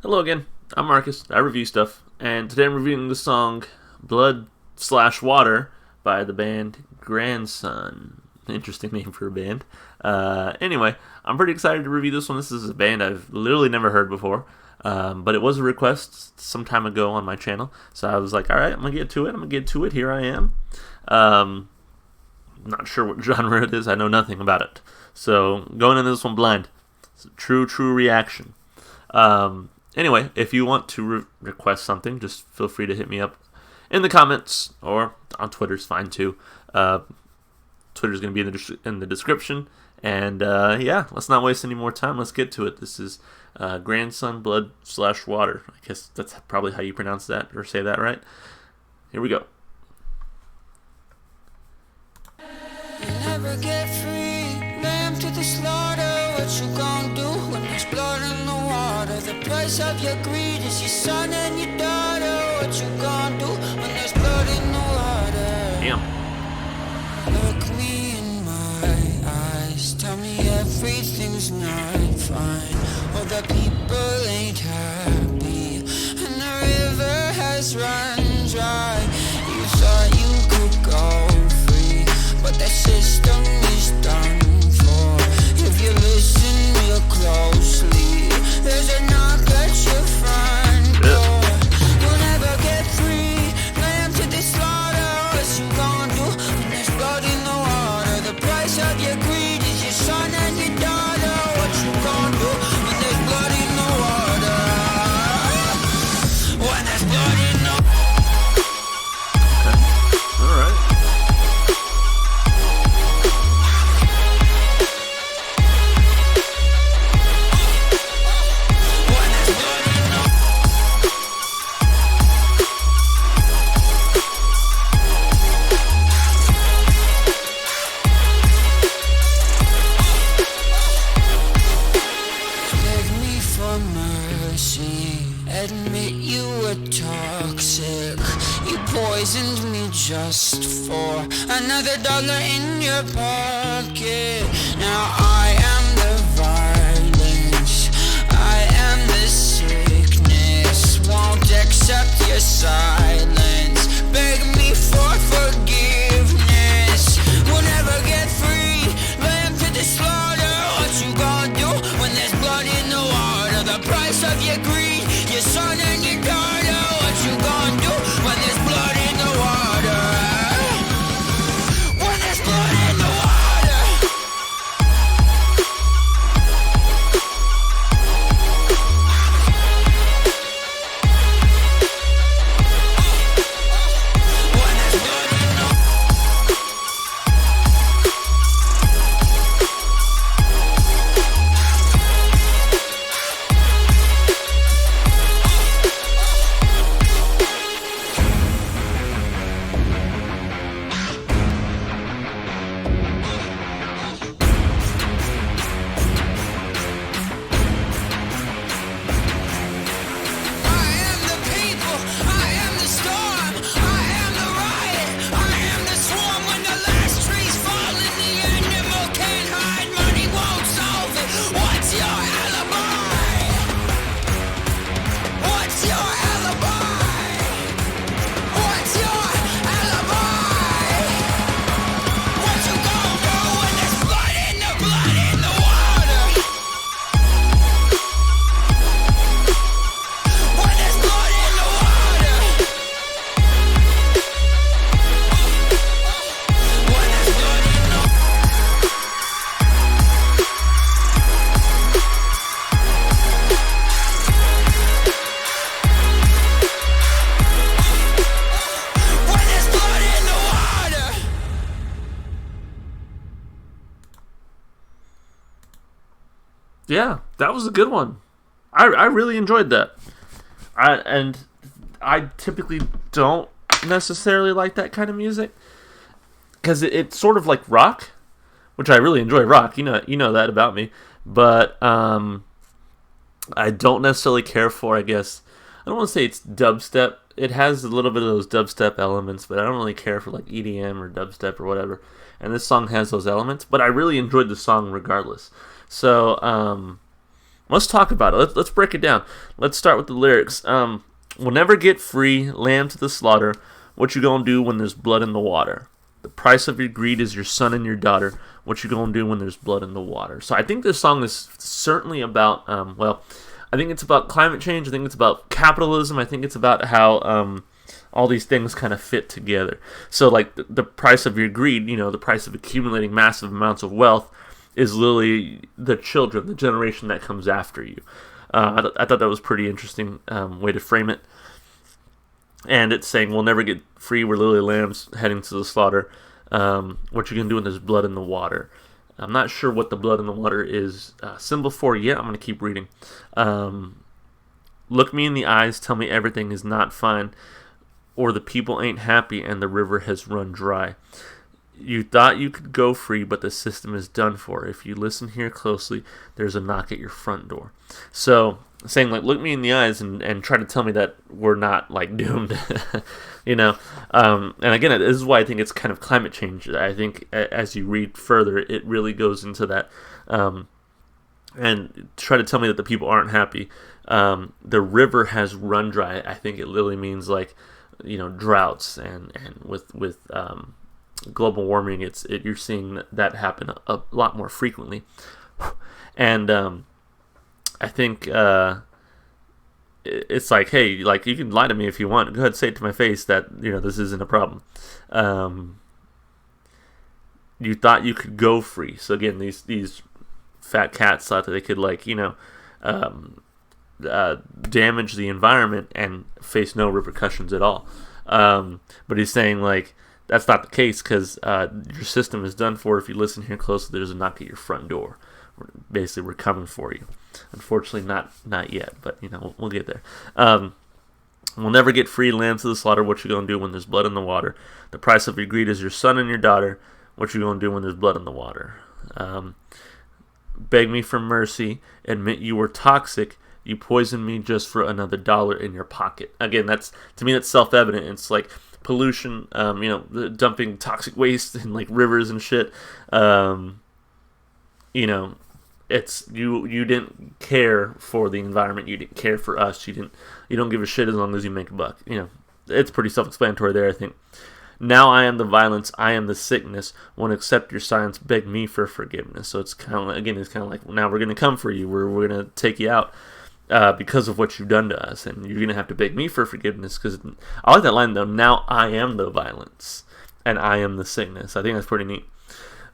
Hello again, I'm Marcus, I review stuff, and today I'm reviewing the song Blood/Water by the band Grandson. Interesting name for a band. Anyway, I'm pretty excited to review this one. This is a band I've literally never heard before, but it was a request some time ago on my channel, so I was like, alright, I'm going to get to it, here I am. Not sure what genre it is, I know nothing about it. So, going into this one blind. It's a true reaction. Anyway, if you want to request something, just feel free to hit me up in the comments, or on Twitter's fine too. Twitter's going to be in the description. And yeah, let's not waste any more time. Let's get to it. This is Grandson Blood/Water. I guess that's probably how you pronounce that or say that right. Here we go. Never get free, lamb to the slaughter. What you gonna do when there's blood in the water? The price of your greed is your son and your daughter. What you gonna do when there's blood in the water? Damn. Look me in my eyes, tell me everything's not fine. All the people ain't happy, and the river has run dry. You thought you could go free, but the system is done for. If you listen real closely, there's a knock at your front door. You'll never get free, lamb to the slaughter. What you gonna do when there's blood in the water? The price of your greed is your son and your daughter. What you gonna do when there's blood in the water? When there's blood in the water. Alright. Admit you were toxic. You poisoned me just for another dollar in your pocket. Now I am the violence, I am the sickness. Won't accept your silence, beg me for forgiveness. We'll never get free, lamb to the slaughter. What you gonna do when there's blood in the water? The price of your greed, your son and your daughter. What you gonna do when there's blood in the water? When there's blood in the water. When there's blood in the water. Yeah, that was a good one. I really enjoyed that. I typically don't necessarily like that kind of music because it's sort of like rock, which I really enjoy rock. You know that about me. But I don't necessarily care for, I guess, I don't want to say it's dubstep. It has a little bit of those dubstep elements, but I don't really care for like EDM or dubstep or whatever. And this song has those elements, but I really enjoyed the song regardless. So Let's talk about it. Let's break it down. Let's start with the lyrics. We'll never get free, lamb to the slaughter. What you gonna do when there's blood in the water? The price of your greed is your son and your daughter. What you gonna do when there's blood in the water? So I think this song is certainly about, I think it's about climate change. I think it's about capitalism. I think it's about how all these things kind of fit together. So like the price of your greed, the price of accumulating massive amounts of wealth is literally the children, the generation that comes after you. I thought that was pretty interesting way to frame it. And it's saying we'll never get free. We're literally lambs heading to the slaughter. What you gonna do when there's blood in the water? I'm not sure what the blood in the water is symbol for yet. I'm gonna keep reading. Look me in the eyes. Tell me everything is not fine, or the people ain't happy and the river has run dry. You thought you could go free, but the system is done for. If you listen here closely, there's a knock at your front door. So, saying, like, look me in the eyes and try to tell me that we're not, like, doomed, And again, this is why I think it's kind of climate change. I think as you read further, it really goes into that. And try to tell me that the people aren't happy. The river has run dry. I think it literally means, like, droughts and with global warming, you're seeing that happen a lot more frequently, and I think it's like, hey, like, you can lie to me if you want. Go ahead, say it to my face that this isn't a problem. You thought you could go free. So again, these fat cats thought that they could, like, damage the environment and face no repercussions at all. But he's saying, like, that's not the case, because your system is done for. If you listen here closely, there's a knock at your front door. Basically, we're coming for you. Unfortunately, not yet, but we'll get there. We'll never get free, lamb to the slaughter. What you gonna do when there's blood in the water? The price of your greed is your son and your daughter. What you gonna do when there's blood in the water? Beg me for mercy. Admit you were toxic. You poisoned me just for another dollar in your pocket. Again, to me, that's self-evident. It's like pollution, dumping toxic waste in, like, rivers and shit. It's you didn't care for the environment. You didn't care for us. You don't give a shit as long as you make a buck. It's pretty self-explanatory there, I think. Now I am the violence. I am the sickness. Won't accept your silence. Beg me for forgiveness. So it's kind of like, now we're gonna come for you. We're gonna take you out. Because of what you've done to us, and you're going to have to beg me for forgiveness, because I like that line, though. Now I am the violence, and I am the sickness. I think that's pretty neat.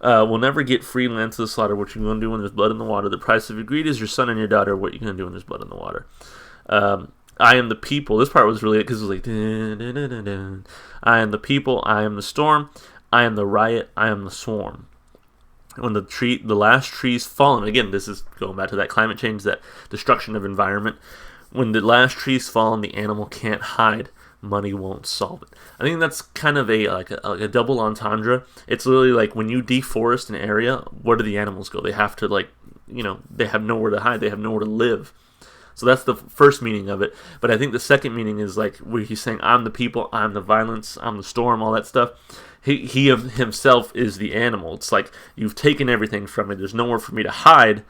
We'll never get free, land to the slaughter. What you going to do when there's blood in the water? The price of your greed is your son and your daughter. What you going to do when there's blood in the water? I am the people. This part was really, because it was like, dun, dun, dun, dun, dun. I am the people. I am the storm. I am the riot. I am the swarm. When the last tree's fallen, again, this is going back to that climate change, that destruction of environment. When the last tree's fallen, the animal can't hide. Money won't solve it. I think that's kind of a double entendre. It's literally like, when you deforest an area, where do the animals go? They have to, like, they have nowhere to hide. They have nowhere to live. So that's the first meaning of it. But I think the second meaning is, like, where he's saying, I'm the people, I'm the violence, I'm the storm, all that stuff. He of himself is the animal. It's like, you've taken everything from me. There's nowhere for me to hide.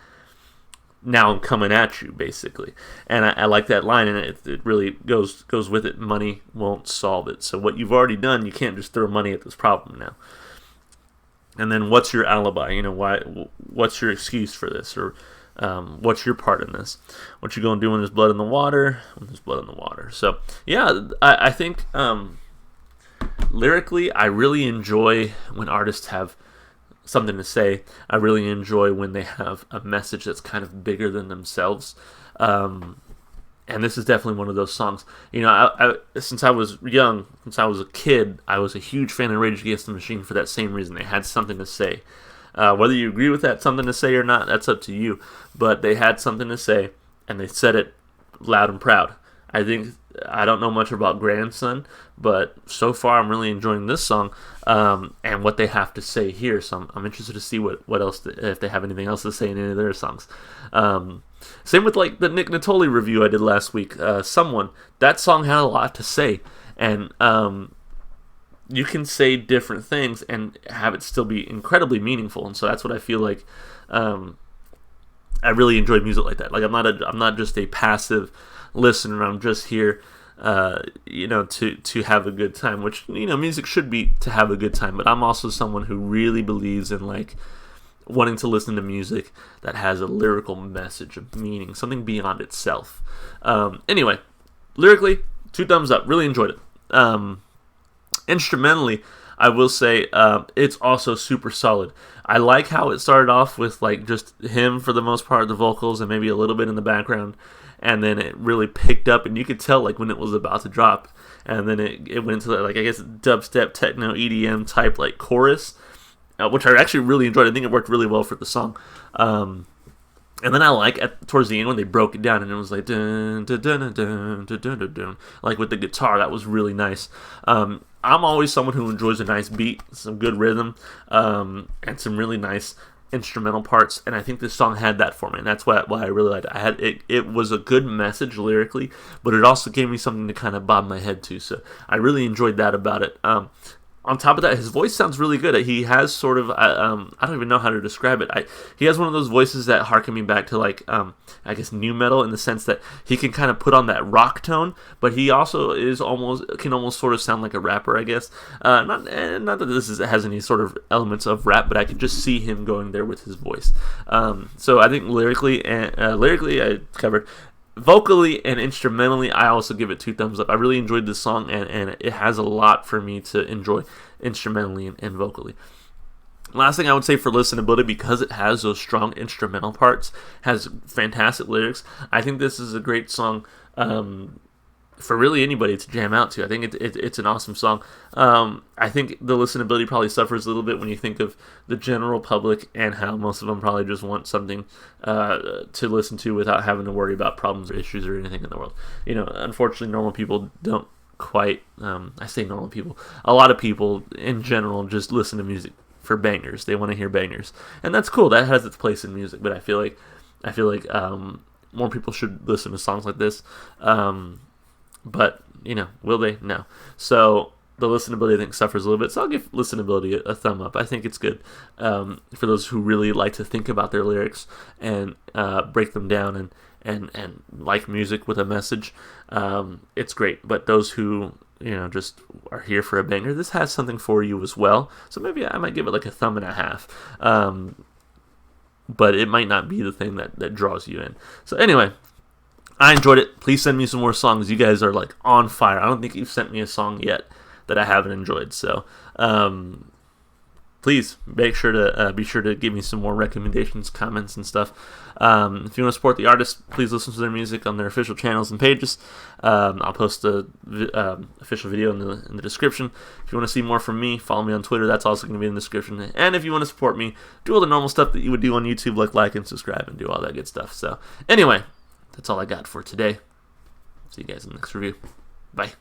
Now I'm coming at you, basically. And I like that line, and it really goes with it. Money won't solve it. So what you've already done, you can't just throw money at this problem now. And then what's your alibi? What's your excuse for this? Or what's your part in this? What you gonna do when there's blood in the water? When there's blood in the water. So yeah, I think lyrically, I really enjoy when artists have something to say. I really enjoy when they have a message that's kind of bigger than themselves. And this is definitely one of those songs. Since I was young, since I was a kid, I was a huge fan of Rage Against the Machine for that same reason. They had something to say. Whether you agree with that something to say or not, that's up to you. But they had something to say, and they said it loud and proud. I don't know much about Grandson, but so far I'm really enjoying this song and what they have to say here. So I'm interested to see what else, if they have anything else to say in any of their songs. Same with, like, the Nick Natoli review I did last week. Someone, that song had a lot to say, and you can say different things and have it still be incredibly meaningful. And so that's what I feel like I really enjoy music like that. Like I'm not just a passive listener. I'm just here, to have a good time. Which music should be to have a good time. But I'm also someone who really believes in like wanting to listen to music that has a lyrical message, of meaning, something beyond itself. Anyway, lyrically, 2 thumbs up. Really enjoyed it. Instrumentally, I will say it's also super solid. I like how it started off with like just him for the most part, the vocals, and maybe a little bit in the background, and then it really picked up, and you could tell like when it was about to drop, and then it went into like I guess dubstep, techno, EDM type like chorus, which I actually really enjoyed. I think it worked really well for the song. And then I like towards the end when they broke it down and it was like dun, dun, dun, dun, dun, dun, dun, dun, dun, like with the guitar. That was really nice. I'm always someone who enjoys a nice beat, some good rhythm, and some really nice instrumental parts. And I think this song had that for me, and that's why I really liked it. It was a good message lyrically, but it also gave me something to kind of bob my head to. So I really enjoyed that about it. On top of that, his voice sounds really good. He has sort of, I don't even know how to describe it. He has one of those voices that harken me back to like, I guess nu metal, in the sense that he can kind of put on that rock tone, but he also can almost sort of sound like a rapper, I guess. Not that this has any sort of elements of rap, but I can just see him going there with his voice. So I think lyrically I covered. Vocally and instrumentally, I also give it 2 thumbs up. I really enjoyed this song, and it has a lot for me to enjoy instrumentally and vocally. Last thing I would say for listenability, because it has those strong instrumental parts, has fantastic lyrics, I think this is a great song for really anybody to jam out to. I think it's an awesome song. I think the listenability probably suffers a little bit when you think of the general public and how most of them probably just want something to listen to without having to worry about problems or issues or anything in the world. Unfortunately, normal people don't quite, I say normal people, a lot of people in general just listen to music for bangers. They want to hear bangers. And that's cool. That has its place in music, but I feel like more people should listen to songs like this. But, will they? No. So the listenability, I think, suffers a little bit. So I'll give listenability a thumb up. I think it's good for those who really like to think about their lyrics and break them down and like music with a message. It's great. But those who, just are here for a banger, this has something for you as well. So maybe I might give it like a thumb and a half. But it might not be the thing that draws you in. So anyway, I enjoyed it. Please send me some more songs. You guys are like on fire. I don't think you've sent me a song yet that I haven't enjoyed. So please be sure to give me some more recommendations, comments, and stuff. If you want to support the artist, please listen to their music on their official channels and pages. I'll post the official video in the description. If you want to see more from me, follow me on Twitter. That's also going to be in the description. And if you want to support me, do all the normal stuff that you would do on YouTube, like and subscribe and do all that good stuff. So anyway, that's all I got for today. See you guys in the next review. Bye.